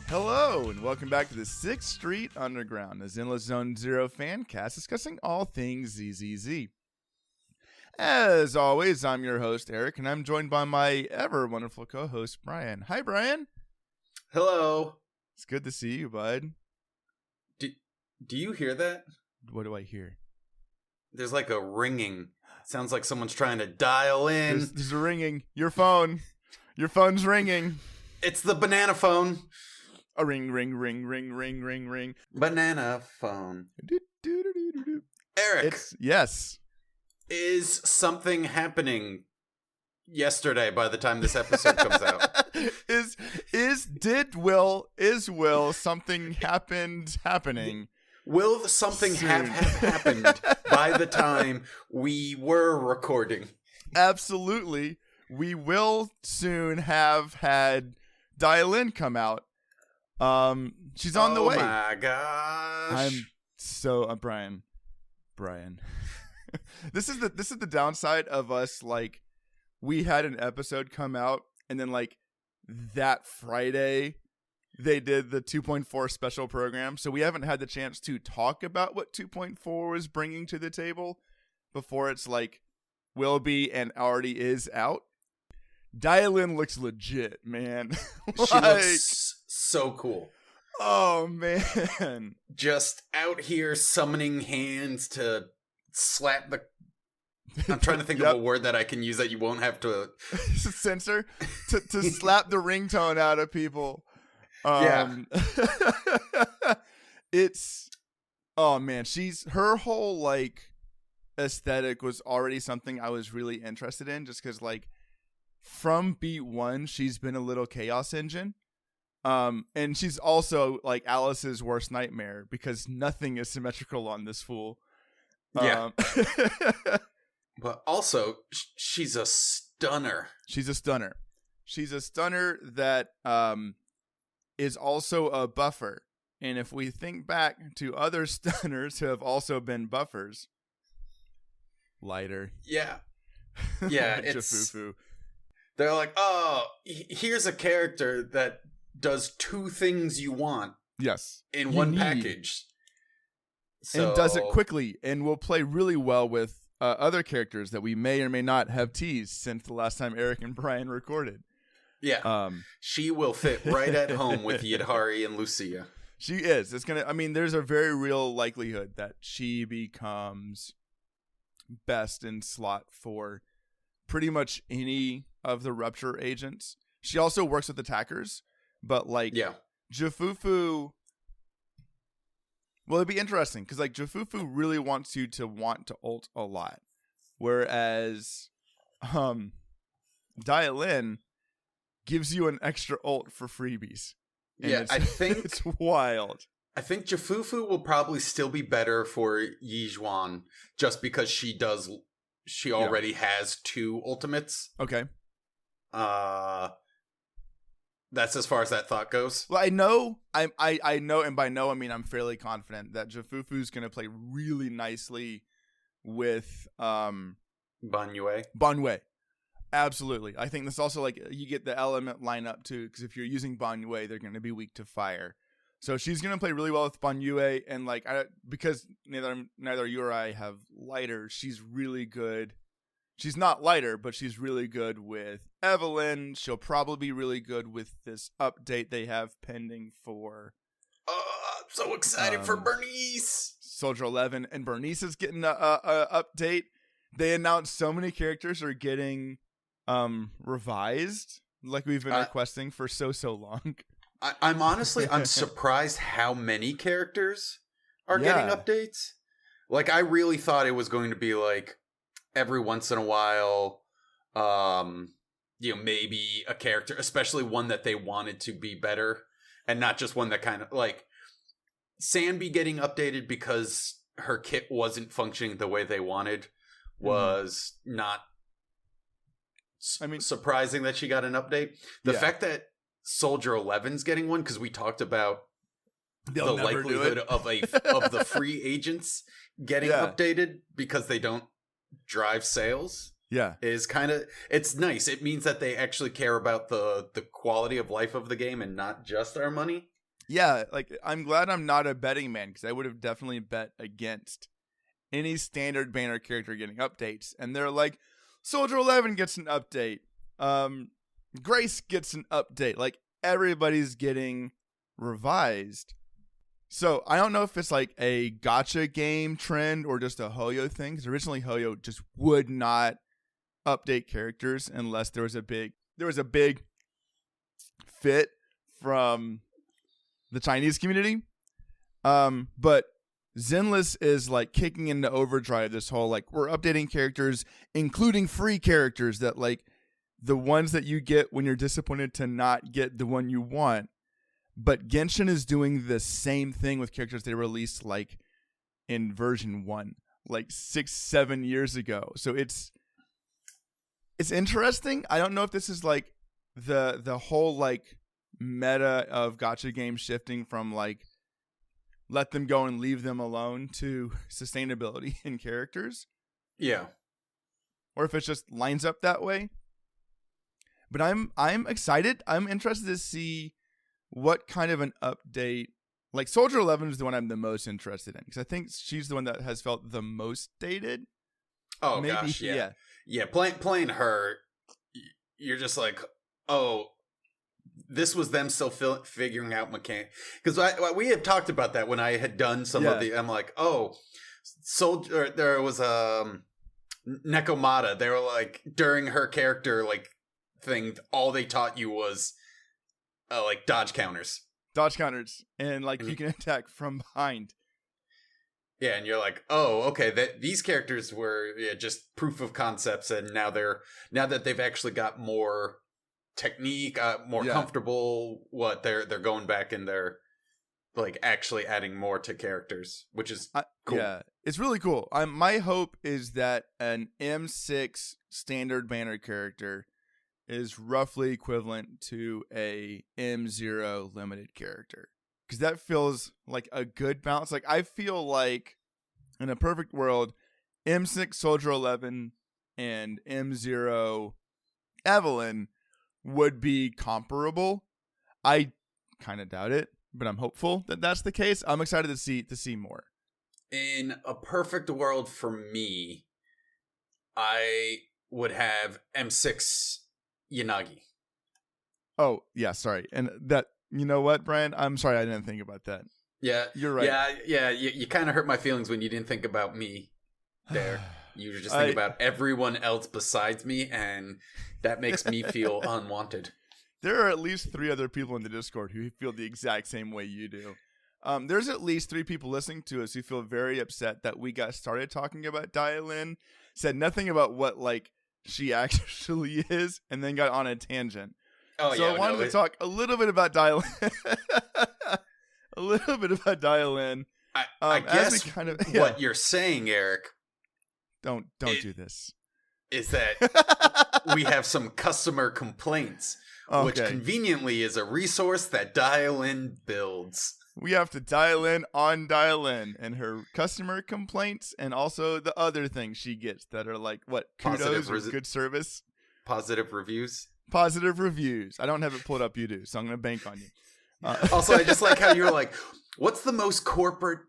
Hello, and welcome back to the 6th Street Underground, a Zenless Zone Zero fan cast discussing all things ZZZ. As always, I'm your host, Eric, and I'm joined by my ever wonderful co-host, Brian. Hi, Brian. Hello. It's good to see you, bud. Do you hear that? What do I hear? There's like a ringing. Sounds like someone's trying to dial in. There's a ringing. Your phone. Your phone's ringing. It's the banana phone. A ring, ring, ring, ring, ring, ring, ring. Banana phone. Eric. Yes. Is something happening yesterday by the time this episode comes out? Will something happening? Will something have happened by the time we were recording? Absolutely. We will soon have had Dialyn come out. She's on the way. Oh my gosh. I'm so Brian. This is the downside of us, like, we had an episode come out and then like that Friday they did the 2.4 special program, so we haven't had the chance to talk about what 2.4 was bringing to the table before it's like will be and already is out. Dialyn looks legit, man. She looks so cool. Oh, man. Just out here summoning hands to slap the... I'm trying to think of a word that I can use that you won't have to... Censor? To slap the ringtone out of people. Yeah. It's... Oh, man. Her whole, like, aesthetic was already something I was really interested in, just because, like, from beat one, she's been a little chaos engine. And she's also like Alice's worst nightmare because nothing is symmetrical on this fool. Yeah. But also, she's a stunner. She's a stunner that is also a buffer. And if we think back to other stunners who have also been buffers, lighter. Yeah. Yeah, it's... Jafufu. They're like, oh, here's a character that does two things you want. Yes. In one package. And does it quickly and will play really well with other characters that we may or may not have teased since the last time Eric and Brian recorded. Yeah. She will fit right at home with Yidhari and Lucia. She is. There's a very real likelihood that she becomes best in slot for pretty much any of the Rupture agents. She also works with attackers, but like Jafufu, well, it'd be interesting because like Jafufu really wants you to want to ult a lot, whereas Dialyn gives you an extra ult for freebies. And I think it's wild. I think Jafufu will probably still be better for Yizhuan just because she already has two ultimates. Okay. That's as far as that thought goes. Well, I know, and by no I mean I'm fairly confident that Jafufu's going to play really nicely with Banyue. Absolutely. I think this also, like, you get the element lineup too, because if you're using Banyue, they're going to be weak to fire. So she's going to play really well with Banyue, and like because neither you or I have lighter, she's really good. She's not lighter, but she's really good with Evelyn. She'll probably be really good with this update they have pending for... I'm so excited for Bernice! Soldier 11. And Bernice is getting a update. They announced so many characters are getting revised, like we've been requesting for so long. I'm surprised how many characters are getting updates. Like, I really thought it was going to be like... every once in a while, maybe a character, especially one that they wanted to be better, and not just one that kind of, like, Sanby getting updated because her kit wasn't functioning the way they wanted was not surprising that she got an update. The fact that Soldier 11's getting one, because we talked about the likelihood of the free agents getting updated because they don't drive sales is kind of, it's nice. It means that they actually care about the quality of life of the game and not just our money. Yeah, like I'm glad I'm not a betting man because I would have definitely bet against any standard banner character getting updates. And they're like, Soldier 11 gets an update. Grace gets an update. Like everybody's getting revised. So I don't know if it's like a gacha game trend or just a Hoyo thing. Because originally Hoyo just would not update characters unless there was a big fit from the Chinese community. But Zenless is like kicking into overdrive this whole like we're updating characters, including free characters that like the ones that you get when you're disappointed to not get the one you want. But Genshin is doing the same thing with characters they released like in version 1, like 6-7 years ago. So it's interesting. I don't know if this is like the whole like meta of gacha games shifting from like let them go and leave them alone to sustainability in characters. Yeah. Or if it just lines up that way. But I'm excited. I'm interested to see what kind of an update. Like Soldier 11 is the one I'm the most interested in because I think she's the one that has felt the most dated. Oh, maybe, gosh, yeah. Yeah, playing her, you're just like, oh, this was them still figuring out mechanics. Because we had talked about that when I had done some of the, I'm like, oh, Soldier, there was Nekomata. They were like, during her character like thing, all they taught you was like dodge counters. And like you can attack from behind. Yeah, and you're like, oh, okay. These characters were just proof of concepts, and now that they've actually got more technique, more comfortable. They're going back and they're like actually adding more to characters, which is cool. Yeah, it's really cool. My hope is that an M6 standard banner character is roughly equivalent to a M0 limited character. Because that feels like a good balance. Like, I feel like, in a perfect world, M6 Soldier 11 and M0 Evelyn would be comparable. I kind of doubt it, but I'm hopeful that that's the case. I'm excited to see more. In a perfect world for me, I would have M6 Yanagi. Oh, yeah, sorry. And that... You know what, Brian? I'm sorry I didn't think about that. Yeah. You're right. Yeah. You kind of hurt my feelings when you didn't think about me there. You were just thinking about everyone else besides me, and that makes me feel unwanted. There are at least 3 other people in the Discord who feel the exact same way you do. There's at least 3 people listening to us who feel very upset that we got started talking about Dialyn, said nothing about what like she actually is, and then got on a tangent. Oh, so yeah, I wanted to talk a little bit about Dialyn. I guess what you're saying, Eric. Don't do this. Is that we have some customer complaints, which conveniently is a resource that Dialyn builds. We have to dial in on Dialyn and her customer complaints, and also the other things she gets that are like what kudos or good service, positive reviews. I don't have it pulled up. You do, so I'm going to bank on you. Also, I just like how you're like, what's the most corporate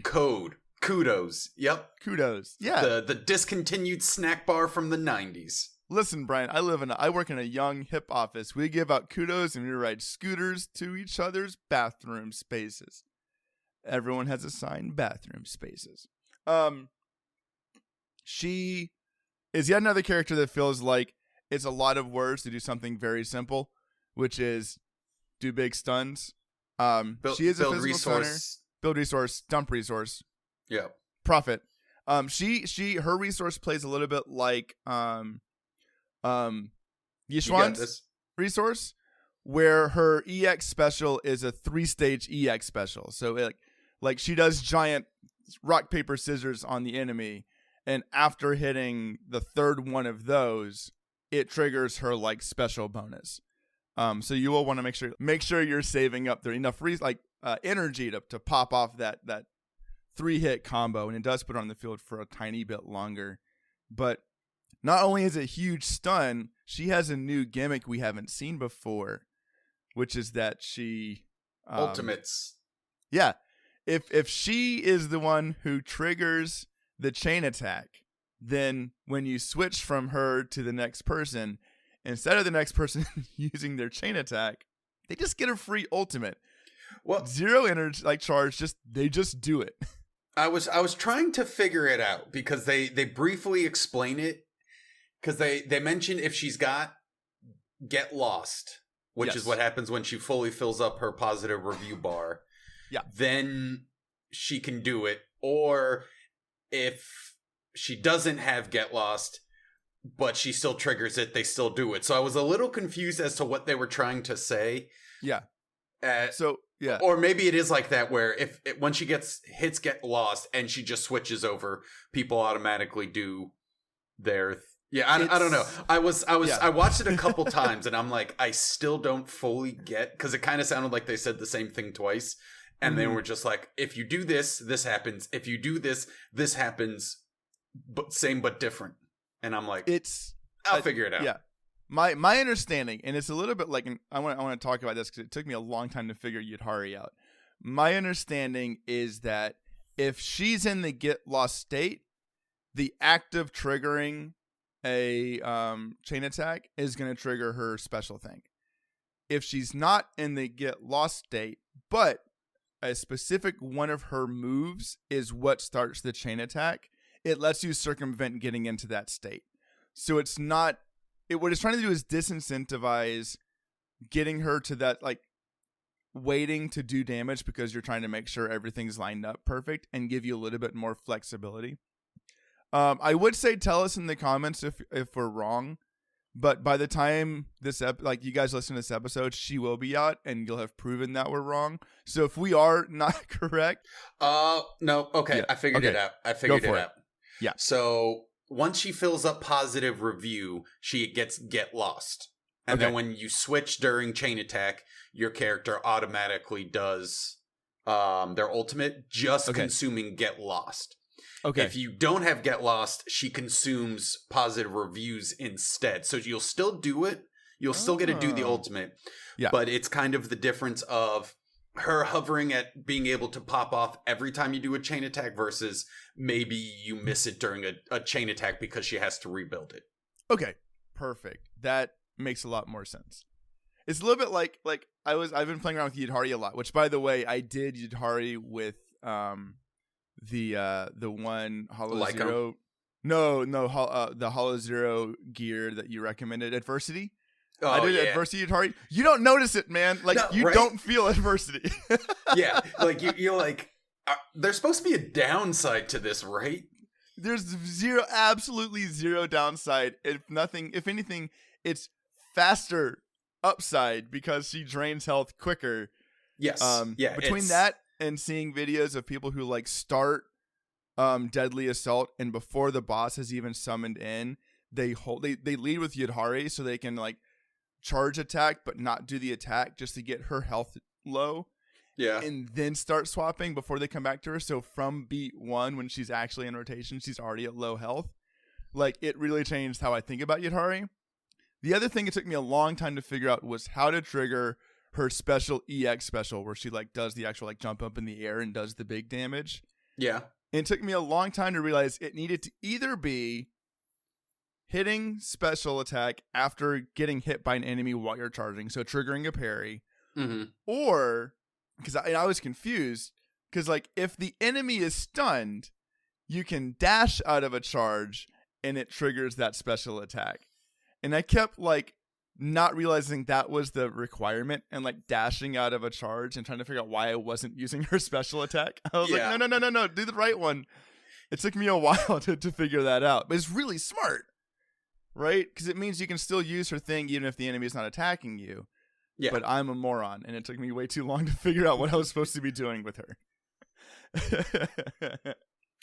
code? Kudos. Yep. Kudos. Yeah. The discontinued snack bar from the 90s. Listen, Brian, I work in a young hip office. We give out kudos and we ride scooters to each other's bathroom spaces. Everyone has assigned bathroom spaces. She is yet another character that feels like it's a lot of words to do something very simple, which is do big stuns. She is a physical stunner. Build resource, dump resource. Yeah. Profit. Her resource plays a little bit like Yishuan's resource, where her EX special is a 3-stage EX special. So like she does giant rock, paper, scissors on the enemy, and after hitting the 3rd one of those, it triggers her like special bonus. So you will want to make sure you're saving up there enough energy to pop off that 3-hit combo, and it does put her on the field for a tiny bit longer. But not only is it a huge stun, she has a new gimmick we haven't seen before, which is that she Ultimates. Yeah. If she is the one who triggers the chain attack, then when you switch from her to the next person, instead of the next person using their chain attack, they just get a free ultimate. Well, zero energy charge, they just do it. I was trying to figure it out because they briefly explain it, because they mention if she's got Get Lost, which is what happens when she fully fills up her positive review bar. Yeah. Then she can do it. Or if she doesn't have Get Lost, but she still triggers it, they still do it. So I was a little confused as to what they were trying to say. Yeah. Yeah. Or maybe it is like that where when she hits Get Lost and she just switches over, people automatically do their... I don't know. I watched it a couple times and I'm like, I still don't fully get, because it kind of sounded like they said the same thing twice. And they were just like, if you do this, this happens. If you do this, this happens. But same but different. And I'm like, I'll figure it out. Yeah. My understanding, and it's a little bit like, I want to talk about this because it took me a long time to figure Yudhari out. My understanding is that if she's in the Get Lost state, the act of triggering a chain attack is going to trigger her special thing. If she's not in the Get Lost state, but a specific one of her moves is what starts the chain attack, it lets you circumvent getting into that state. So it's not... what it's trying to do is disincentivize getting her to that, waiting to do damage because you're trying to make sure everything's lined up perfect, and give you a little bit more flexibility. I would say tell us in the comments if we're wrong, but by the time this you guys listen to this episode, she will be out and you'll have proven that we're wrong. So if we are not correct... no, okay, yeah. I figured it out. Yeah. So... once she fills up positive review, she gets Get Lost. And then when you switch during chain attack, your character automatically does their ultimate, just consuming Get Lost. Okay. If you don't have Get Lost, she consumes positive reviews instead. So you'll still do it. You'll still get to do the ultimate. Yeah. But it's kind of the difference of her hovering at being able to pop off every time you do a chain attack versus maybe you miss it during a chain attack because she has to rebuild it. Okay, perfect. That makes a lot more sense. It's a little bit like I've been playing around with Yudhari a lot, which by the way, I did Yudhari with the one Hollow Lyco? Zero. No, the Hollow Zero gear that you recommended, Adversity. Oh, I did Adversity Yudhari. You don't notice it, man. You don't feel adversity. Yeah, you're like, there's supposed to be a downside to this, right? There's absolutely zero downside. If anything, it's faster upside because she drains health quicker. Yes. Between that and seeing videos of people who start Deadly Assault, and before the boss has even summoned in, they lead with Yudhari so they can charge attack but not do the attack just to get her health low. Yeah. And then start swapping before they come back to her. So from beat 1, when she's actually in rotation, she's already at low health. It really changed how I think about Yudhari. The other thing it took me a long time to figure out was how to trigger her special EX special, where she does the actual jump up in the air and does the big damage. Yeah. And it took me a long time to realize it needed to either be hitting special attack after getting hit by an enemy while you're charging, so triggering a parry, or, because I was confused, because if the enemy is stunned, you can dash out of a charge and it triggers that special attack. And I kept not realizing that was the requirement, and dashing out of a charge and trying to figure out why I wasn't using her special attack. I was no, do the right one. It took me a while to figure that out, but it's really smart. Right? Because it means you can still use her thing even if the enemy is not attacking you. Yeah. But I'm a moron, and it took me way too long to figure out what I was supposed to be doing with her.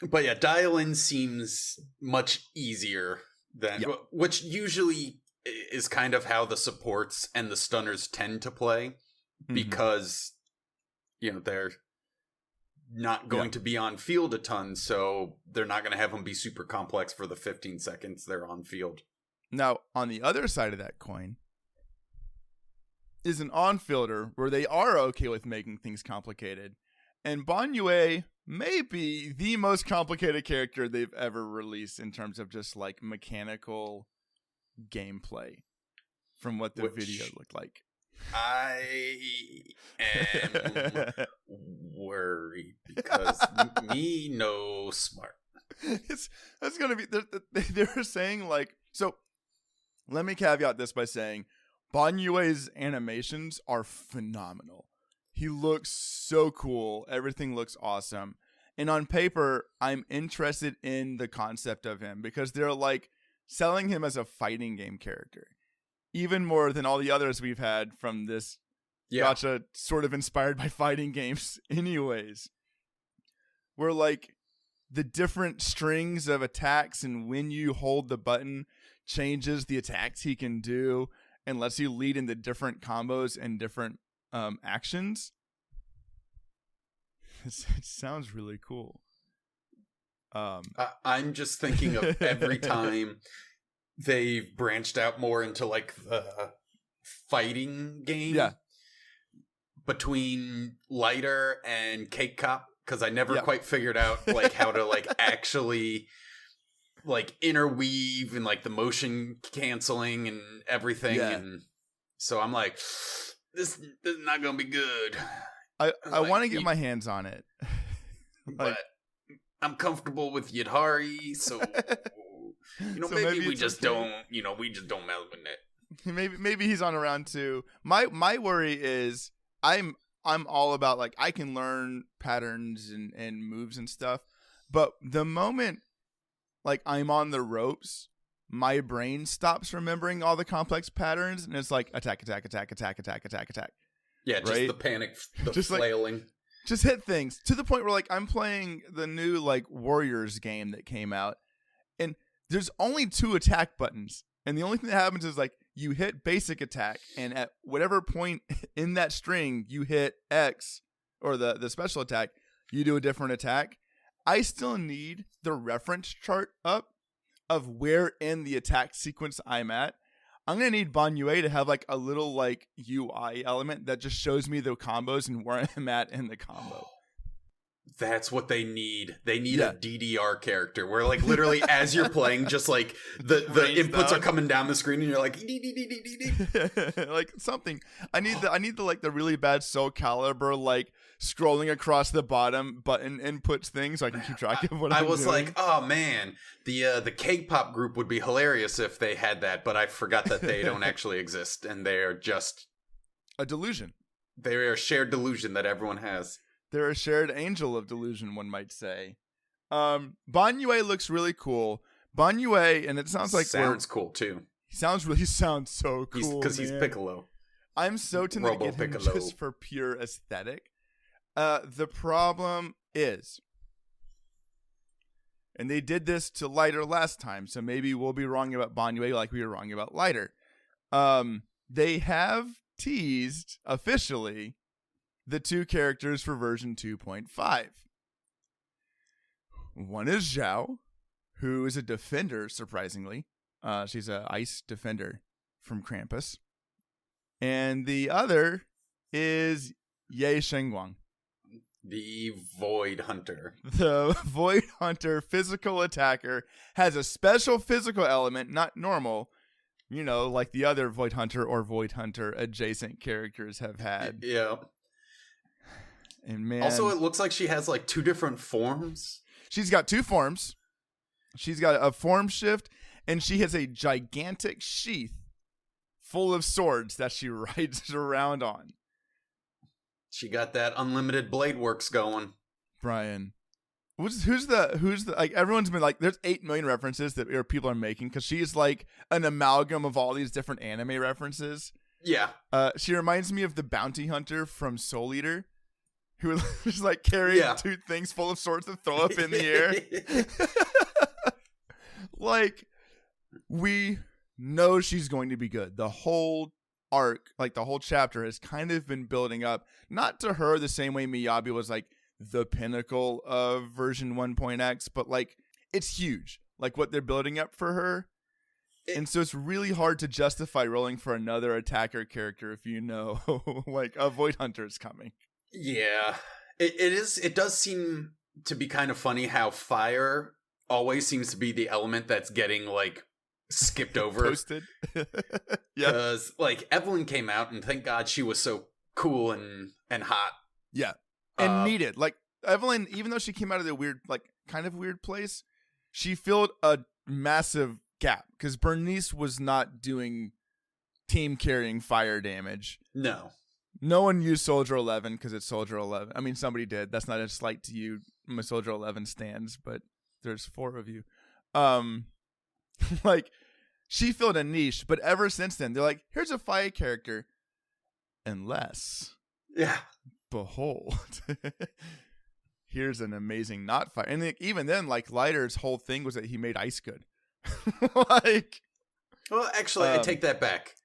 But yeah, Dialyn seems much easier than... which usually is kind of how the supports and the stunners tend to play. Because, they're not going to be on field a ton, so they're not going to have them be super complex for the 15 seconds they're on field. Now, on the other side of that coin, is an on-fielder where they are okay with making things complicated. And Banyue may be the most complicated character they've ever released in terms of just like mechanical gameplay from what the video looked like. I am worried because me no smart. That's gonna be. They're saying like so. Let me caveat this by saying Banyue's animations are phenomenal. He looks so cool. Everything looks awesome. And on paper, I'm interested in the concept of him because they're like selling him as a fighting game character, even more than all the others we've had from this gacha sort of inspired by fighting games anyways. Where like the different strings of attacks and when you hold the button changes the attacks he can do and lets you lead into different combos and different actions. It sounds really cool. I'm just thinking of every time they've branched out more into like the fighting game between Lighter and Cake Cop, because I never quite figured out like how to like actually like interweave and like the motion canceling and everything, and so I'm like, this is not gonna be good. I want to get my hands on it, but I'm comfortable with Yadhari, so maybe we just don't mess with it. Maybe he's on around too. My worry is I'm all about like I can learn patterns and moves and stuff, but the moment like I'm on the ropes, my brain stops remembering all the complex patterns, and it's like attack. Yeah, just the panic, just flailing. Like, just hit things to the point where like I'm playing the new like Warriors game that came out, and there's only 2 attack buttons, and the only thing that happens is like you hit basic attack, and at whatever point in that string you hit X or the special attack, you do a different attack. I still need the reference chart up of where in the attack sequence I'm at. I'm going to need Banyue to have like a little like UI element that just shows me the combos and where I'm at in the combo. That's what they need. They need a DDR character where like literally as you're playing, just like the inputs are coming down the screen and you're like like something. I need the like the really bad Soul Calibur like scrolling across the bottom button inputs thing so I can keep track of what I'm doing. I was like, oh man, the K-pop group would be hilarious if they had that, but I forgot that they don't actually exist and they're just a delusion. They're a shared delusion that everyone has. They're a shared angel of delusion, one might say. Banyue looks really cool. Banyue, and it sounds like sounds cool too. He sounds so cool because he's Piccolo. I'm so tempted to get him just for pure aesthetic. The problem is, and they did this to Lighter last time, so maybe we'll be wrong about Banyue like we were wrong about Lighter. They have teased officially the 2 characters for version 2.5. One is Zhao, who is a defender, surprisingly. She's an ice defender from Krampus. And the other is Ye Shunguang. The Void Hunter. The Void Hunter physical attacker has a special physical element, not normal, like the other Void Hunter or Void Hunter adjacent characters have had. Yeah. And man, also, it looks like she has like 2 different forms. She's got 2 forms. She's got a form shift, and she has a gigantic sheath full of swords that she rides around on. She got that unlimited blade works going. Brian, who's the like everyone's been like there's 8 million references that people are making because she's like an amalgam of all these different anime references. Yeah. She reminds me of the bounty hunter from Soul Eater, who was like carrying 2 things full of swords to throw up in the air. Like, we know she's going to be good. The whole arc, like the whole chapter, has kind of been building up, not to her the same way Miyabi was like the pinnacle of version 1.x, but like it's huge. Like what they're building up for her. And so it's really hard to justify rolling for another attacker character if you know, like, a Void Hunter is coming. Yeah. It is. It does seem to be kind of funny how fire always seems to be the element that's getting, like, skipped over. Posted. Yeah. Because, like, Evelyn came out, and thank God she was so cool and hot. Yeah. And needed. Like, Evelyn, even though she came out of the weird, like, kind of weird place, she filled a massive gap because Bernice was not doing team carrying fire damage. No one used Soldier 11 because it's Soldier 11. I mean, somebody did. That's not a slight to you, my Soldier 11 stands, but there's 4 of you. Like, she filled a niche, but ever since then, they're like, here's a fire character, unless, behold, here's an amazing not fire. And even then, like, Lighter's whole thing was that he made ice good. Like, well, actually, I take that back.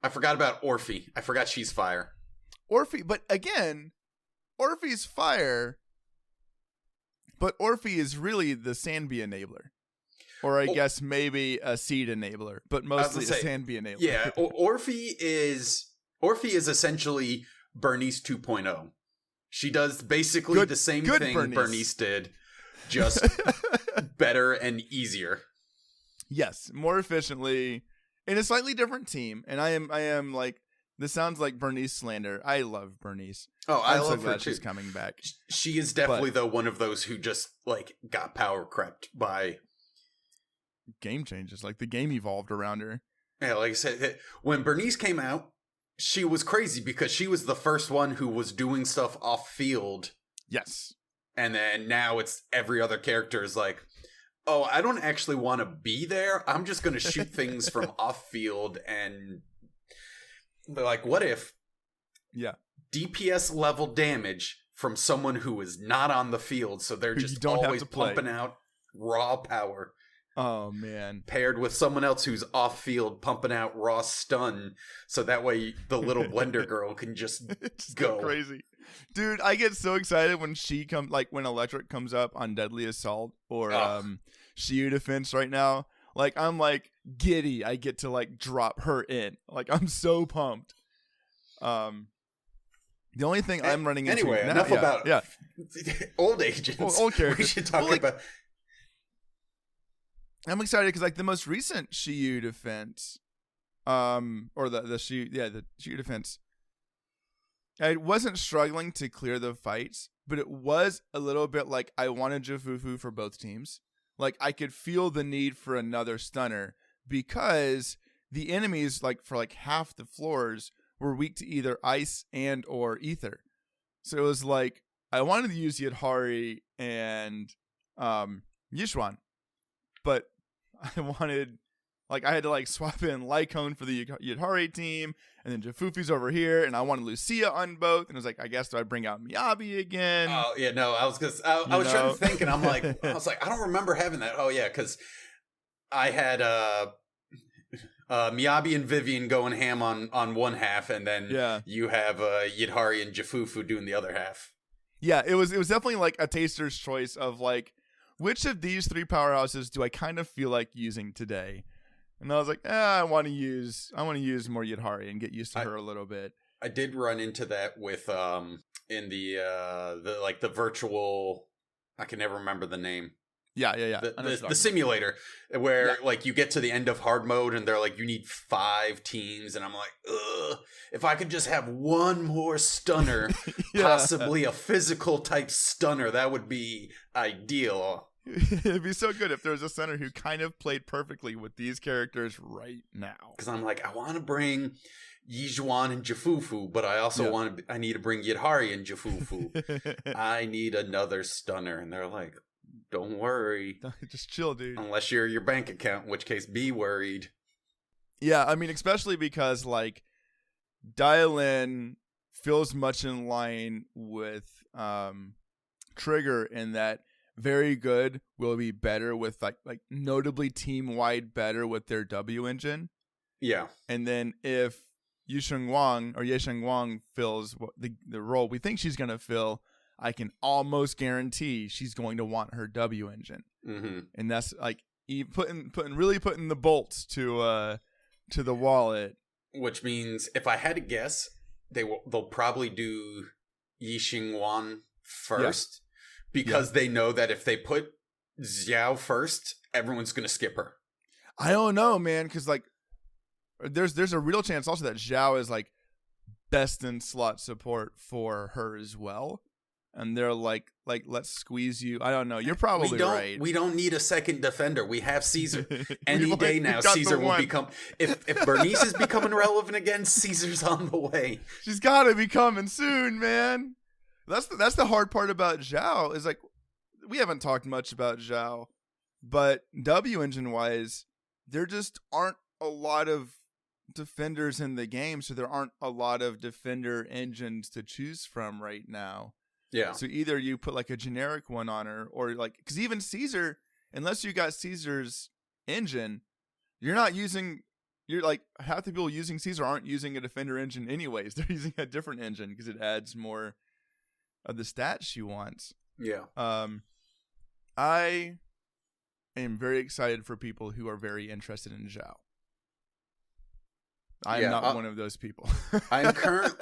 I forgot about Orphe. I forgot she's fire. Orphe, but again, Orphe's fire, but Orphe is really the Sandbee enabler. Or I guess maybe a seed enabler, but mostly a Sandbee enabler. Yeah, Orphe is essentially Bernice 2.0. She does basically the same thing Bernice did, just better and easier. Yes, more efficiently in a slightly different team. And I am like, this sounds like Bernice slander. I love Bernice. Oh, I'm love so glad her too. She's coming back. She is definitely though one of those who just like got power crept by game changes. Like the game evolved around her. Yeah, like I said, when Bernice came out, she was crazy because she was the first one who was doing stuff off field. Yes. And then now it's every other character is like, oh, I don't actually want to be there. I'm just going to shoot things from off field. And they're like, what if DPS level damage from someone who is not on the field? So they're just always pumping out raw power. Oh, man. Paired with someone else who's off field pumping out raw stun. So that way the little blender girl can just go crazy. Dude, I get so excited when she comes, like when Electric comes up on Deadly Assault or Shiyu Defense right now. Like, I'm like giddy. I get to like drop her in. Like, I'm so pumped. The only thing I'm running into anyway, now, enough about old agents. Old characters. We should talk about. I'm excited because like the most recent Shiyu Defense, or the Shiyu Defense. I wasn't struggling to clear the fights, but it was a little bit like I wanted Jifufu for both teams. Like I could feel the need for another stunner because the enemies, like for like half the floors, were weak to either ice and or ether. So it was like I wanted to use Yidhari and Yishuan, but I wanted, like, I had to like swap in Lycone for the Yidhari team, and then Jafufu's over here, and I wanted Lucia on both, and I was like, I guess do I bring out Miyabi again? Oh yeah, no, I was trying to think, and I'm like, I don't remember having that. Oh yeah, because I had Miyabi and Vivian going ham on one half, and then you have Yidhari and Jafufu doing the other half. Yeah, it was definitely like a taster's choice of like, which of these 3 powerhouses do I kind of feel like using today? And I was like, I want to use more Yidhari and get used to her a little bit. I did run into that with in the virtual, I can never remember the name. Yeah. The simulator where like you get to the end of hard mode and they're like, you need 5 teams, and I'm like, ugh, if I could just have one more stunner, possibly a physical type stunner, that would be ideal. It'd be so good if there was a center who kind of played perfectly with these characters right now. Because I'm like, I want to bring Yijuan and Jafufu, but I also I need to bring Yidhari and Jafufu. I need another stunner. And they're like, don't worry. Just chill, dude. Unless you're your bank account, in which case be worried. Yeah, I mean, especially because like Dialyn feels much in line with Trigger in that very good will be better with like notably team-wide better with their W engine. Yeah. And then if Ye Shunguang fills the role we think she's going to fill, I can almost guarantee she's going to want her W engine. Mm-hmm. And that's like, putting the bolts to the wallet. Which means, if I had to guess, they'll probably do Shunguang first, because they know that if they put Zhao first, everyone's gonna skip her. I don't know, man, because like there's a real chance also that Zhao is like best in slot support for her as well. And they're like, let's squeeze you. I don't know. You're probably right. We don't need a second defender. We have Caesar. Any day now, Caesar will become. If Bernice is becoming relevant again, Caesar's on the way. She's got to be coming soon, man. That's the hard part about Zhao. Is like, we haven't talked much about Zhao, but W engine wise, there just aren't a lot of defenders in the game, so there aren't a lot of defender engines to choose from right now. Yeah. So either you put like a generic one on her, or like, because even Caesar, unless you got Caesar's engine, you're like half the people using Caesar aren't using a defender engine anyways. They're using a different engine because it adds more of the stats she wants. Yeah. I am very excited for people who are very interested in Zhao. I am not one of those people. I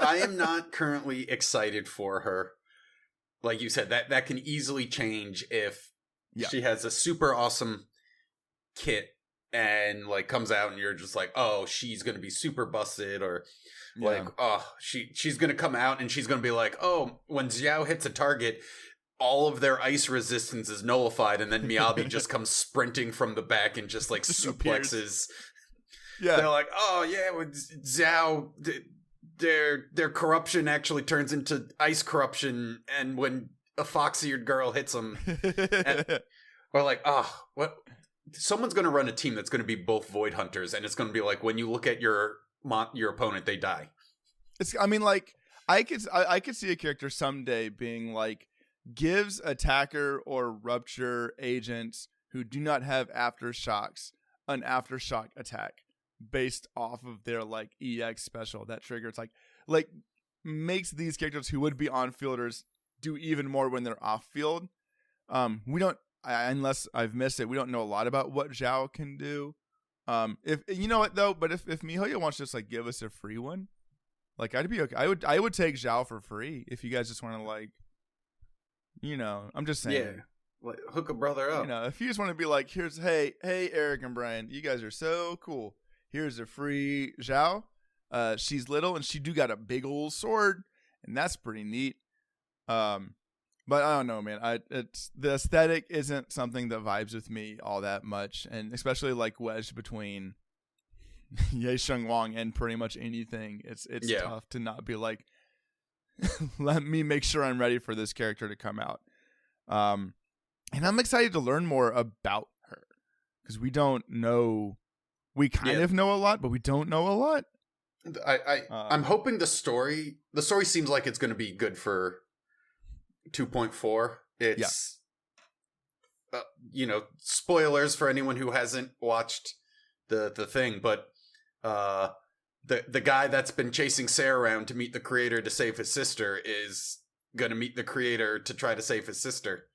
am not currently excited for her. Like you said, that can easily change if she has a super awesome kit and like comes out and you're just like, oh, she's gonna be super busted, or like, oh, she's gonna come out and she's gonna be like, oh, when Zhao hits a target, all of their ice resistance is nullified, and then Miyabi just comes sprinting from the back and just like suplexes. Yeah, they're like, oh yeah, with Zhao. Their corruption actually turns into ice corruption, and when a fox-eared girl hits them, or like, oh, what? Someone's going to run a team that's going to be both Void Hunters, and it's going to be like, when you look at your opponent, they die. I mean, like, I could see a character someday being like, gives attacker or rupture agents who do not have aftershocks an aftershock attack based off of their like EX special that triggers like makes these characters who would be on fielders do even more when they're off field. We don't, unless I've missed it, we don't know a lot about what Zhao can do. If you know what though, but if MiHoYo wants to just like give us a free one, like I'd be okay. I would take Zhao for free if you guys just want to like, you know, I'm just saying. Yeah. Like, hook a brother up. You know, if you just want to be like, here's hey Eric and Brian, you guys are so cool. Here's a free Zhao. She's little and she do got a big old sword, and that's pretty neat. But I don't know, man. It's the aesthetic isn't something that vibes with me all that much, and especially like wedged between Shunguang and pretty much anything. It's tough to not be like, let me make sure I'm ready for this character to come out. And I'm excited to learn more about her because we don't know. We kind of know a lot, but we don't know a lot. I'm hoping the story seems like it's going to be good for 2.4. It's, you know, spoilers for anyone who hasn't watched the thing, but the guy that's been chasing Sarah around to meet the creator to save his sister is going to meet the creator to try to save his sister.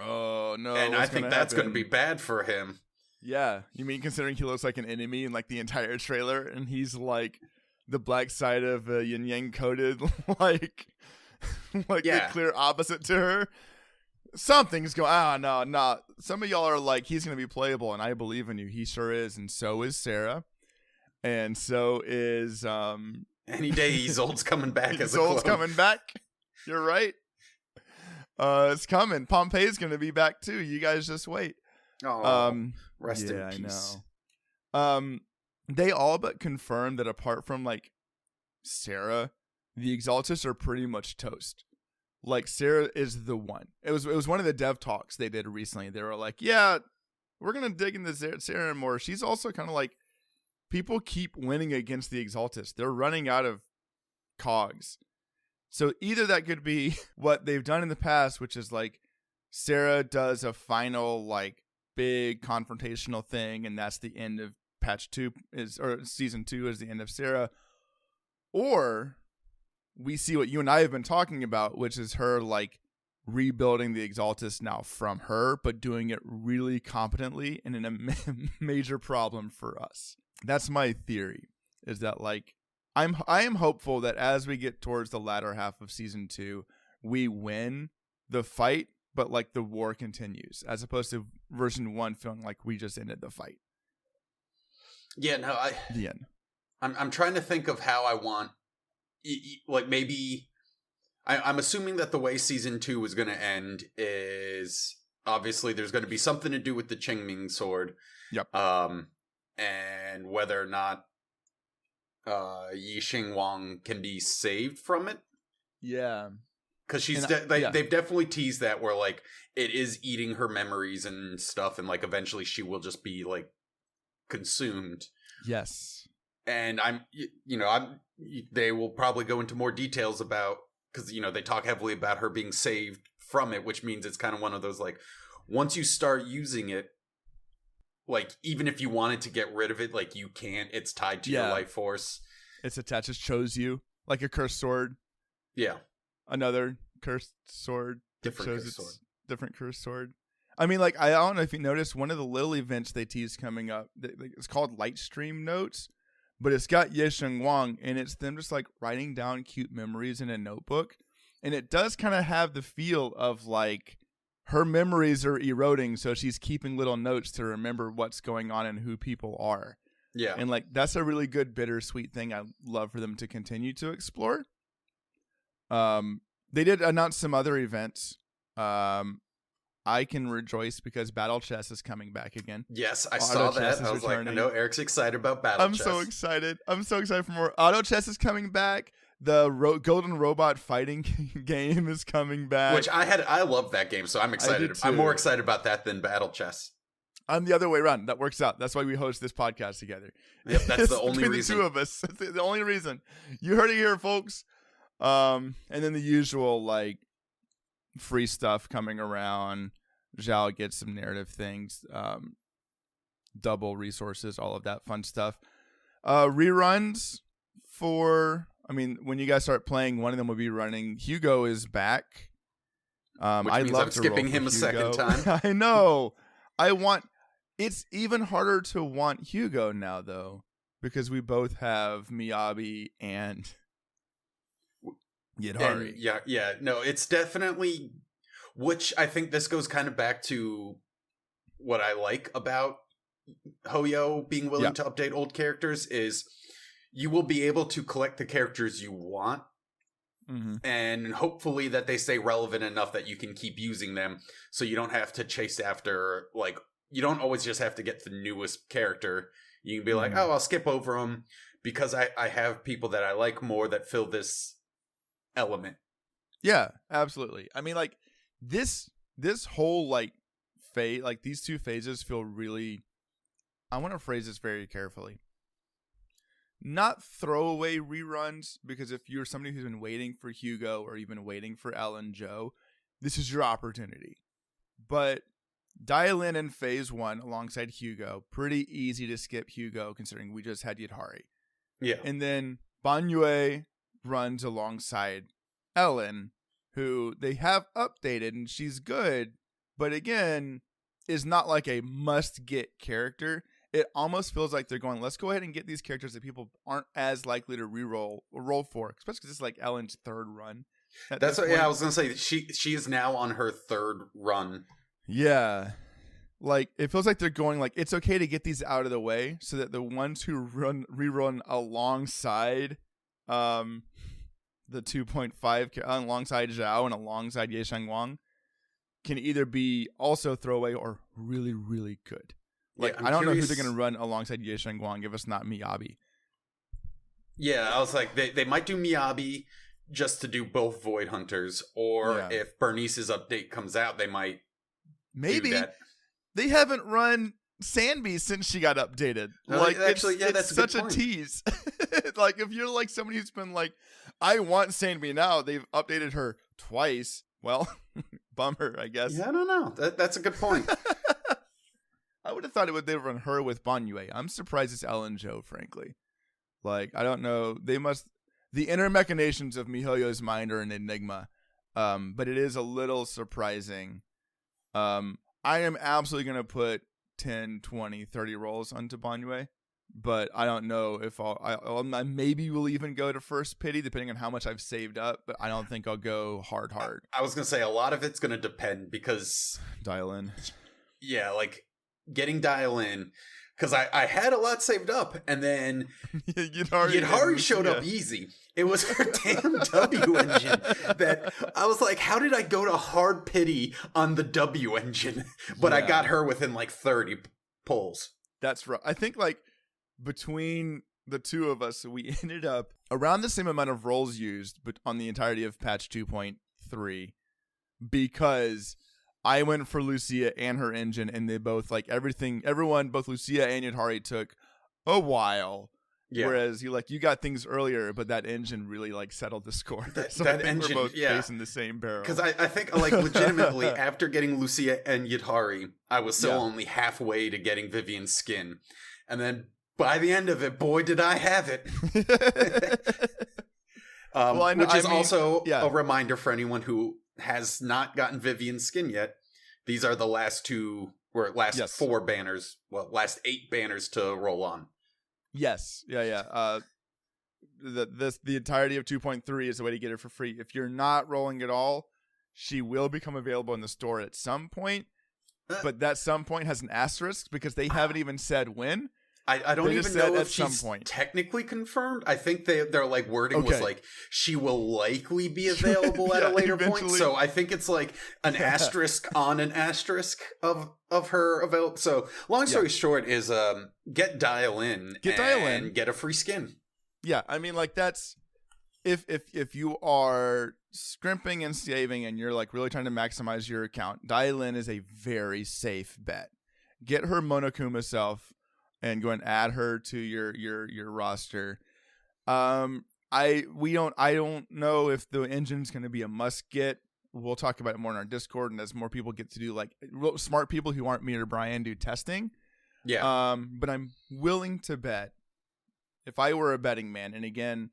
Oh, no. And I think that's going to be bad for him. Yeah, you mean considering he looks like an enemy in like the entire trailer, and he's like the black side of yin yang coded, like the clear opposite to her. Something's going. No. Some of y'all are like, he's gonna be playable, and I believe in you. He sure is, and so is Sarah, and so is Any day Isolde's coming back as a clone. Isolde's coming back. You're right. It's coming. Pompeii's gonna be back too. You guys just wait. Oh, rest in peace. I know. They all but confirmed that apart from like Sarah, the Exaltists are pretty much toast. Like Sarah is the one. It was one of the dev talks they did recently. They were like, yeah, we're gonna dig into Sarah more. She's also kind of like, people keep winning against the Exaltists. They're running out of cogs. So either that could be what they've done in the past, which is like Sarah does a final like big confrontational thing, and that's the end of patch 2 or season 2 is the end of Sarah, or we see what you and I have been talking about, which is her like rebuilding the Exaltus now from her, but doing it really competently and in a major problem for us. That's my theory, is that like I am hopeful that as we get towards the latter half of season 2, we win the fight, but like the war continues, as opposed to version 1 feeling like we just ended the fight. Yeah, no, the end. I'm trying to think of how I want, like maybe. I'm assuming that the way season 2 is going to end is obviously there's going to be something to do with the Qingming sword. Yep. And whether or not Shunguang can be saved from it. Yeah. Because they've definitely teased that where like it is eating her memories and stuff, and like eventually she will just be like consumed. Yes. And they will probably go into more details about. Because, they talk heavily about her being saved from it, which means it's kind of one of those, like, once you start using it, like, even if you wanted to get rid of it, like, you can't. It's tied to your life force. It's attached. It shows you. Like a cursed sword. Yeah. Another cursed sword. Different cursed sword. Different cursed sword. I mean, like, I don't know if you noticed, one of the little events they tease coming up, it's called Lightstream Notes. But it's got Ye Shunguang, and it's them just like writing down cute memories in a notebook. And it does kind of have the feel of like her memories are eroding, so she's keeping little notes to remember what's going on and who people are. Yeah. And like that's a really good bittersweet thing I'd love for them to continue to explore. They did announce some other events. I can rejoice because Battle Chess is coming back again. Yes, I saw that. I was returning. Like, I know Eric's excited about Battle Chess. I'm so excited. I'm so excited for more. Auto Chess is coming back. The Golden Robot fighting game is coming back. Which I love that game, so I'm excited. I'm more excited about that than Battle Chess. I'm the other way around. That works out. That's why we host this podcast together. Yep, that's the only reason. The two of us. That's the only reason. You heard it here, folks. And then the usual, like, free stuff coming around. Zhao gets some narrative things, double resources, all of that fun stuff. Reruns for, I mean, when you guys start playing, one of them will be running. Hugo is back. Which means I'm skipping him a second time. I know. It's even harder to want Hugo now, though, because we both have Miyabi and Yidhari. Yeah. No, it's definitely, which I think this goes kind of back to what I like about Hoyo being willing to update old characters is you will be able to collect the characters you want. Mm-hmm. And hopefully that they stay relevant enough that you can keep using them, so you don't have to chase after, like, you don't always just have to get the newest character. You can be like, oh, I'll skip over them because I have people that I like more that fill this element. Yeah, absolutely. I mean, like, this whole, like, phase, like, these two phases feel really, I want to phrase this very carefully. Not throwaway reruns, because if you're somebody who's been waiting for Hugo or even waiting for Ellen Zhao, this is your opportunity. But Dialyn in phase 1 alongside Hugo, pretty easy to skip Hugo considering we just had Yidhari. Yeah. And then Banyue runs alongside Ellen, who they have updated and she's good, but again, is not like a must-get character. It almost feels like they're going, let's go ahead and get these characters that people aren't as likely to roll for, especially because it's like Ellen's third run. That's what, yeah, I was gonna say she is now on her third run. Yeah, like it feels like they're going like it's okay to get these out of the way so that the ones who rerun alongside, the 2.5 alongside Zhao and alongside Ye Shunguang can either be also throwaway or really really good. Like, yeah, I don't know who they're going to run alongside Ye Shunguang if it's not Miyabi. Yeah, I was like, they might do Miyabi just to do both Void Hunters, or if Bernice's update comes out, they might do that. They haven't run Sanby since she got updated. No, like, actually, that's such a tease. Like, if you're like somebody who's been like, I want Sanby now, they've updated her twice. Well, bummer, I guess. Yeah, I don't know. That's a good point. I would have thought they'd run her with Banyue. I'm surprised it's Ellen Zhao, frankly. Like, I don't know. The inner machinations of MiHoYo's mind are an enigma. But it is a little surprising. I am absolutely going to put 10, 20, 30 rolls onto Banyue, but I don't know if I maybe will even go to first pity depending on how much I've saved up, but I don't think I'll go hard. I was going to say a lot of it's going to depend because Dialyn. Yeah, like getting Dialyn, because I had a lot saved up, and then Yidhari showed up easy. It was her damn W engine that I was like, how did I go to hard pity on the W engine? But I got her within like 30 pulls. That's right. I think like between the two of us, we ended up around the same amount of rolls used, but on the entirety of patch 2.3, because I went for Lucia and her engine, and they both like everyone, both Lucia and Yidhari took a while. Yeah. Whereas you got things earlier, but that engine really like settled the score. So that engine, we're both facing the same barrel. Because I think like legitimately after getting Lucia and Yidhari, I was still only halfway to getting Vivian's skin, and then by the end of it, boy, did I have it. Which is also a reminder for anyone who has not gotten Vivian's skin yet. These are the last four banners. Well, last 8 banners to roll on. Yes. Yeah. The entirety of 2.3 is the way to get her for free. If you're not rolling at all, she will become available in the store at some point. But that some point has an asterisk because they haven't even said when. I don't even know if she's technically confirmed. I think their like wording was like she will likely be available at a later point. So I think it's like an asterisk on an asterisk of her available. So long story short is get Dialyn and get a free skin. Yeah, I mean like that's if you are scrimping and saving and you're like really trying to maximize your account, Dialyn is a very safe bet. Get her Monokuma self and go and add her to your roster. I don't know if the engine's going to be a must get. We'll talk about it more in our Discord, and as more people get to do like real smart people who aren't me or Brian do testing. Yeah. But I'm willing to bet if I were a betting man, and again,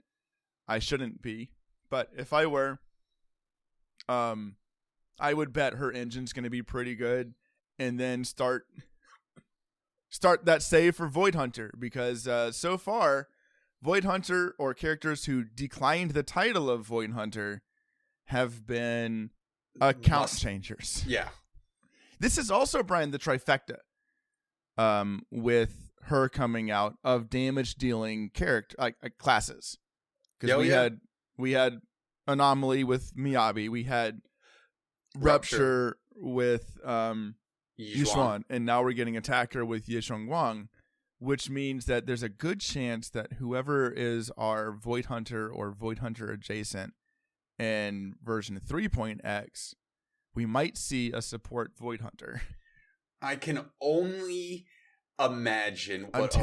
I shouldn't be, but if I were, I would bet her engine's going to be pretty good, and then start that save for Void Hunter, because so far, Void Hunter or characters who declined the title of Void Hunter have been account changers. Yeah. This is also, Brian, the trifecta with her coming out of damage dealing character classes. Because we had Anomaly with Miyabi, we had Rupture with Yishuan, and now we're getting Attacker with Shunguang, which means that there's a good chance that whoever is our Void Hunter or Void Hunter adjacent in version 3.x, we might see a support Void Hunter. I can only imagine what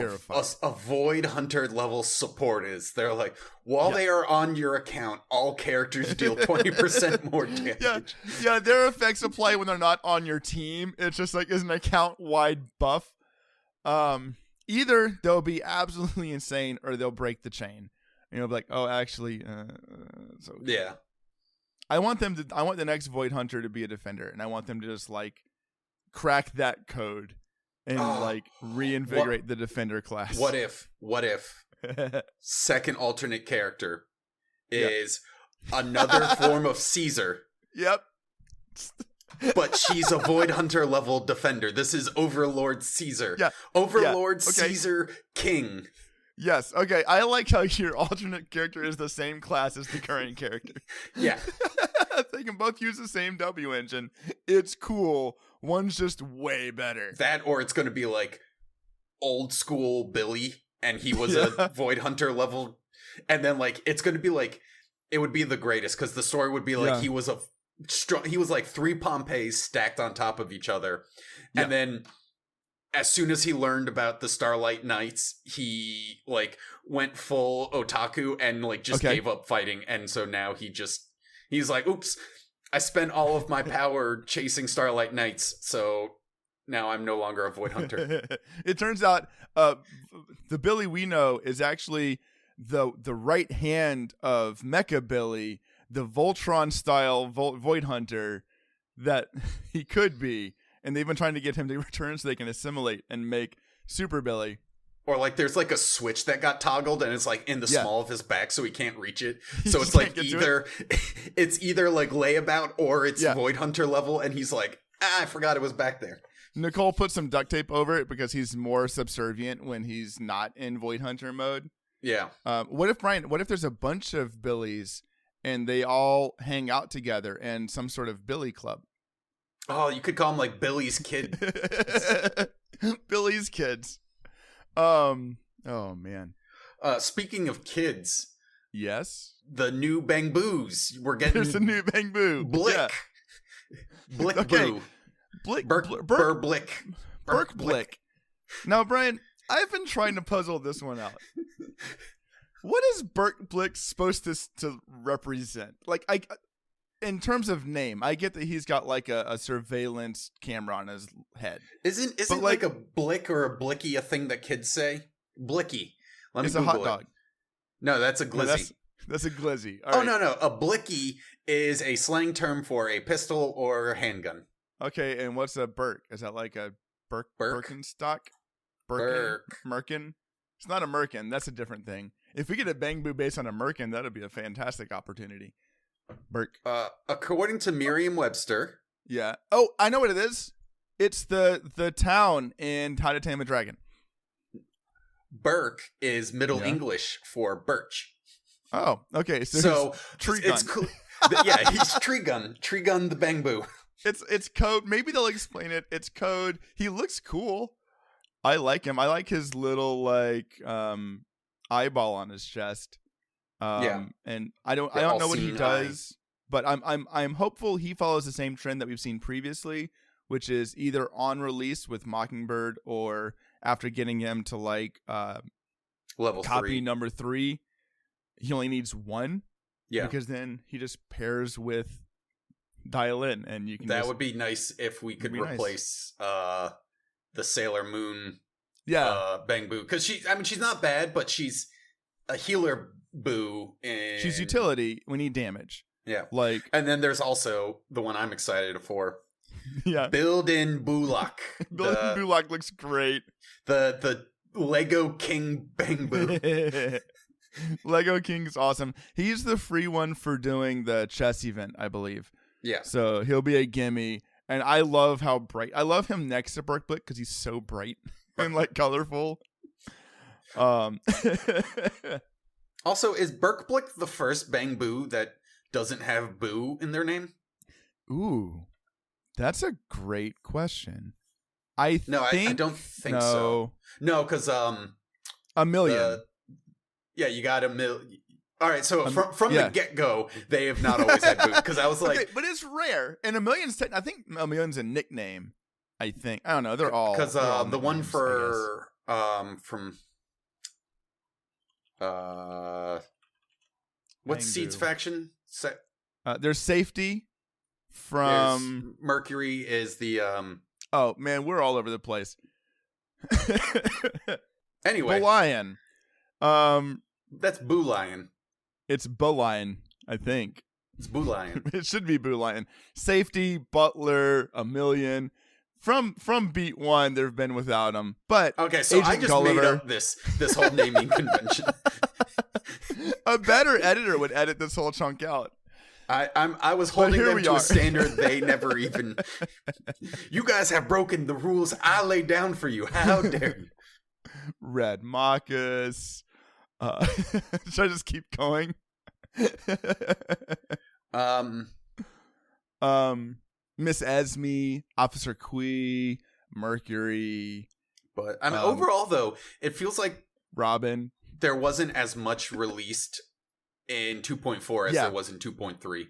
a Void Hunter level support is. They're like, while they are on your account, all characters deal 20% more damage. Yeah, their effects apply when they're not on your team. It's just like is an account-wide buff. Either they'll be absolutely insane or they'll break the chain. And you'll be like, oh, actually, it's okay. Yeah. I want the next Void Hunter to be a defender, and I want them to just like crack that code and like reinvigorate the defender class. What if second alternate character is another form of Caesar? Yep. But she's a Void Hunter level defender. This is Overlord Caesar. Yeah. Overlord Caesar King. Yes. Okay. I like how your alternate character is the same class as the current character. Yeah. They can both use the same W engine. It's cool. One's just way better. That, or it's going to be like old school Billy, and he was a Void Hunter level, and then like it's going to be like it would be the greatest because the story would be like he was like 3 Pompeys stacked on top of each other, and then as soon as he learned about the Starlight Knights, he like went full otaku and like just gave up fighting, and so now he's like, oops, I spent all of my power chasing Starlight Knights, so now I'm no longer a Void Hunter. It turns out the Billy we know is actually the right hand of Mecha Billy the Voltron style Void Hunter that he could be, and they've been trying to get him to return so they can assimilate and make Super Billy. Or like there's like a switch that got toggled and it's like in the small of his back so he can't reach it. So it's like it's either like layabout or it's Void Hunter level and he's like, I forgot it was back there. Nicole put some duct tape over it because he's more subservient when he's not in Void Hunter mode. Yeah. What if there's a bunch of Billies and they all hang out together in some sort of Billy club? Oh, you could call him like Billy's Kid. Billy's Kids. Oh man. Speaking of kids, yes, the new Bang Boos. We're getting there's a new Bang Boo. Blick, yeah. Blick okay. Boo, Blick, Burk Blick. Now, Brian, I've been trying to puzzle this one out. What is Burk Blick supposed to represent? Like, in terms of name, I get that he's got like a surveillance camera on his head. Isn't like a blick or a blicky a thing that kids say? Blicky. Let me it's Google a hot dog. it. No, that's a glizzy. That's a glizzy. All right. No. A blicky is a slang term for a pistol or a handgun. Okay, and what's a Burk? Is that like a Birkenstock? Merkin? It's not a Merkin. That's a different thing. If we get a Bang Boo based on a Merkin, that would be a fantastic opportunity. Burk. According to Merriam-Webster. Yeah. Oh, I know what it is. It's the town in How to Tame a Dragon. Burk is Middle English for birch. Oh, okay. So tree gun. He's tree gun the Bang Boo. It's code. Maybe they'll explain it. It's code. He looks cool. I like him. I like his little like eyeball on his chest. And I don't know what he does, but I'm hopeful he follows the same trend that we've seen previously, which is either on release with Mockingbird or after getting him to like level copy 3. number 3, he only needs 1. Yeah, because then he just pairs with Dialyn, and you can. That would be nice if we could replace the Sailor Moon. Bang Boo, because she's not bad, but she's a healer Boo. And she's utility. We need damage. Yeah, and then there's also the one I'm excited for. Yeah, Build-in Bullock. Build-in Bullock looks great. The Lego King Bang Boo. Lego King's awesome. He's the free one for doing the chess event, I believe. Yeah. So he'll be a gimme, and I love how bright. I love him next to Burk Blick because he's so bright and like colorful. Also, is Burk Blick the first Bang Boo that doesn't have Boo in their name? Ooh, that's a great question. I don't think so. No, because a million. You got a million. All right, so from the get-go, they have not always had Boo. Because I was like... Okay, but it's rare. And a million's... I think a million's a nickname, I think. I don't know. They're all... Because the one for... from... what's Seed's faction? There's Safety from... Mercury is the... Oh, man, we're all over the place. Anyway. Lion. That's Boo Lion. It's Boo Lion, I think. It's Boo Lion. It should be Boo Lion. Safety, Butler, a million. From beat 1, they've been without him. But okay, so Agent I just Gulliver, made up this whole naming convention. A better editor would edit this whole chunk out. I was holding them to a standard they never even. You guys have broken the rules I laid down for you. How dare you? Red Marcus. Should I just keep going? Miss Esme, Officer Quee, Mercury. But I mean, overall though, it feels like Robin. There wasn't as much released in 2.4 as there was in 2.3.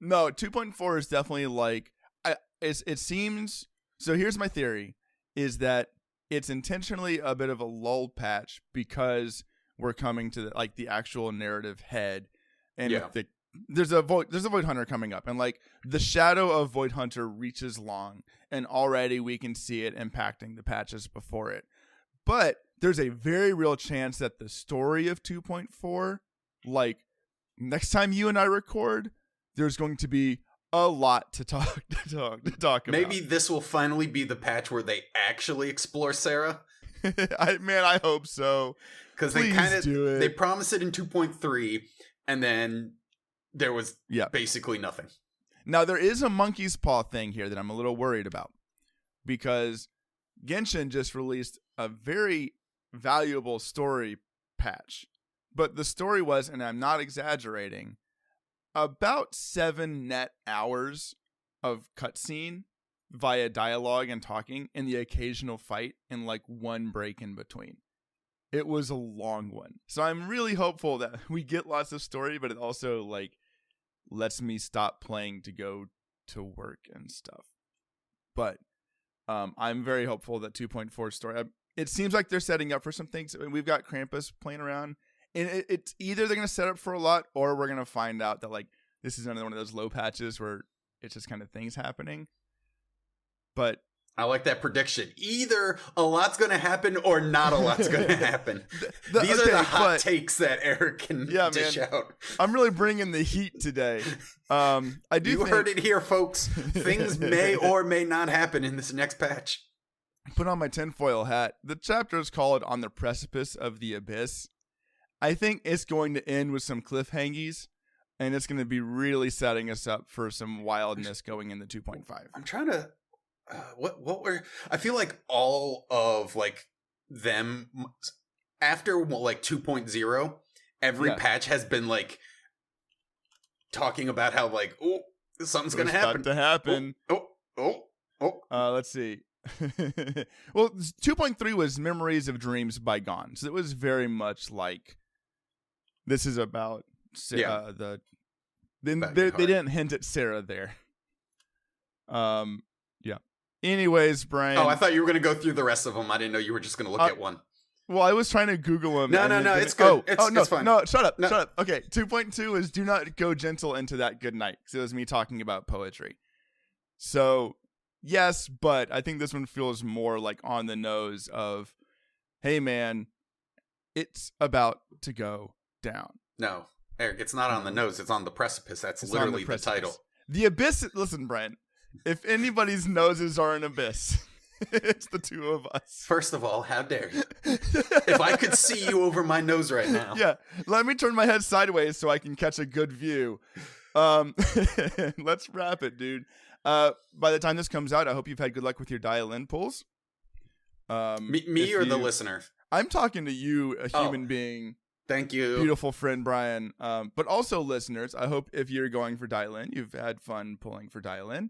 No, 2.4 is definitely like it seems. So here's my theory: is that it's intentionally a bit of a lull patch because we're coming to the actual narrative head, and there's a Void Hunter coming up, and like the shadow of Void Hunter reaches long, and already we can see it impacting the patches before it. But there's a very real chance that the story of 2.4 like next time you and I record, there's going to be a lot to talk about. Maybe this will finally be the patch where they actually explore Sarah. I hope so. Because they promised it in 2.3, and then there was basically nothing. Now, there is a monkey's paw thing here that I'm a little worried about. Because Genshin just released a very valuable story patch. But the story was, and I'm not exaggerating, about 7 net hours of cutscene via dialogue and talking, and the occasional fight, and like one break in between. It was a long one. So I'm really hopeful that we get lots of story, but it also like lets me stop playing to go to work and stuff. But I'm very hopeful that 2.4 story, it seems like they're setting up for some things. I mean, we've got Krampus playing around, and it's either they're going to set up for a lot, or we're going to find out that like this is another one of those low patches where it's just kind of things happening. But I like that prediction. Either a lot's going to happen or not a lot's going to happen. These are the hot takes that Eric can dish out. I'm really bringing the heat today. You heard it here, folks. Things may or may not happen in this next patch. Put on my tinfoil hat. The chapter is called On the Precipice of the Abyss. I think it's going to end with some cliffhangies, and it's going to be really setting us up for some wildness going into 2.5. I'm trying to... what were I feel like all of like them after like 2.0 every patch has been like talking about how like something's gonna happen. Let's see. Well, 2.3 was Memories of Dreams Bygone, so it was very much like this is about they didn't hint at Sarah there. Anyways, Brian. Oh, I thought you were going to go through the rest of them. I didn't know you were just going to look at one. Well, I was trying to Google them. No, it's good. It's fine. No, shut up. Okay, 2.2 is do not go gentle into that good night. Because it was me talking about poetry. So, yes, but I think this one feels more like on the nose of, hey, man, it's about to go down. No, Eric, it's not on the nose. It's on the precipice. That's literally the title. The abyss. Listen, Brian. If anybody's noses are an abyss, it's the two of us. First of all, how dare you? If I could see you over my nose right now. Yeah, let me turn my head sideways so I can catch a good view. Let's wrap it, dude. By the time this comes out, I hope you've had good luck with your Dialyn pulls. Me or the listener? I'm talking to you, a human being. Thank you. Beautiful friend, Brian. But also listeners, I hope if you're going for Dialyn, you've had fun pulling for Dialyn.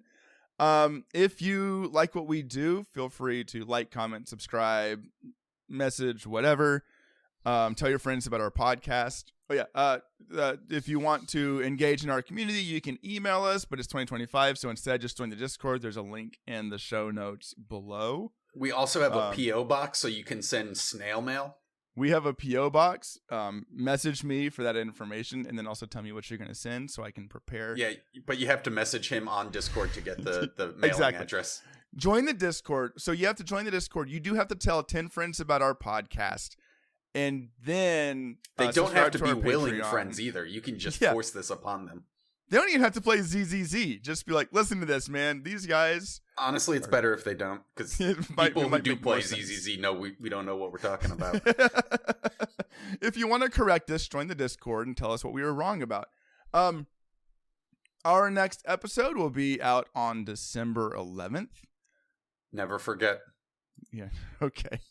If you like what we do, feel free to like, comment, subscribe, message, whatever. Tell your friends about our podcast. Oh yeah. If you want to engage in our community, you can email us, but it's 2025. So instead, just join the Discord. There's a link in the show notes below. We also have a PO box, so you can send snail mail. We have a P.O. box. Message me for that information, and then also tell me what you're going to send so I can prepare. Yeah, but you have to message him on Discord to get the mailing address. Join the Discord. So you have to join the Discord. You do have to tell 10 friends about our podcast. And then they don't have to be willing friends either. You can just force this upon them. They don't even have to play ZZZ. Just be like, listen to this, man. These guys. Honestly, it's better if they don't, because people who do play ZZZ know we don't know what we're talking about. If you want to correct us, join the Discord and tell us what we were wrong about. Our next episode will be out on December 11th. Never forget. Yeah. Okay.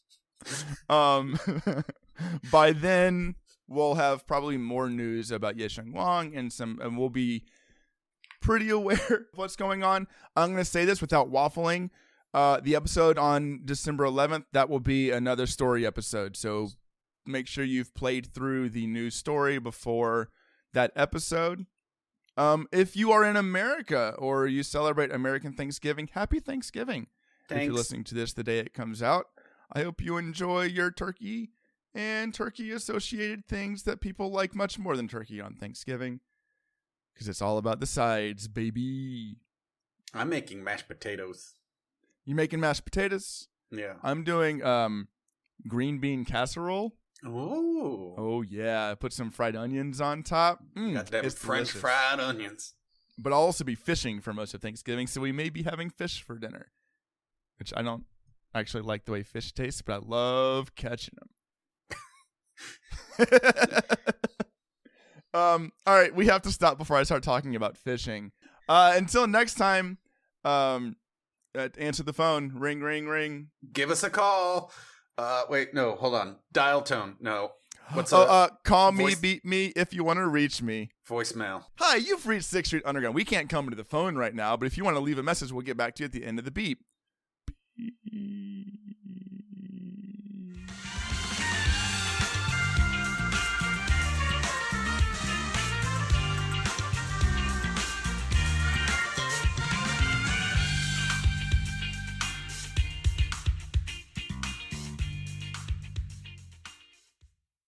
By then, we'll have probably more news about Shunguang and we'll be pretty aware of what's going on. I'm going to say this without waffling. The episode on December 11th, that will be another story episode. So make sure you've played through the new story before that episode. If you are in America or you celebrate American Thanksgiving, happy Thanksgiving. Thanks. If you're listening to this the day it comes out, I hope you enjoy your turkey and turkey-associated things that people like much more than turkey on Thanksgiving. Because it's all about the sides, baby. I'm making mashed potatoes. You making mashed potatoes? Yeah. I'm doing green bean casserole. Ooh. Oh, yeah. Put some fried onions on top. Got them French fried onions. But I'll also be fishing for most of Thanksgiving, so we may be having fish for dinner. Which I don't actually like the way fish tastes, but I love catching them. All right, we have to stop before I start talking about fishing. Until next time, answer the phone. Ring, ring, ring. Give us a call. Wait, no, hold on. Dial tone. No. What's call me, beat me if you want to reach me. Voicemail. Hi, you've reached 6th Street Underground. We can't come to the phone right now, but if you want to leave a message, we'll get back to you at the end of the beep. Beep.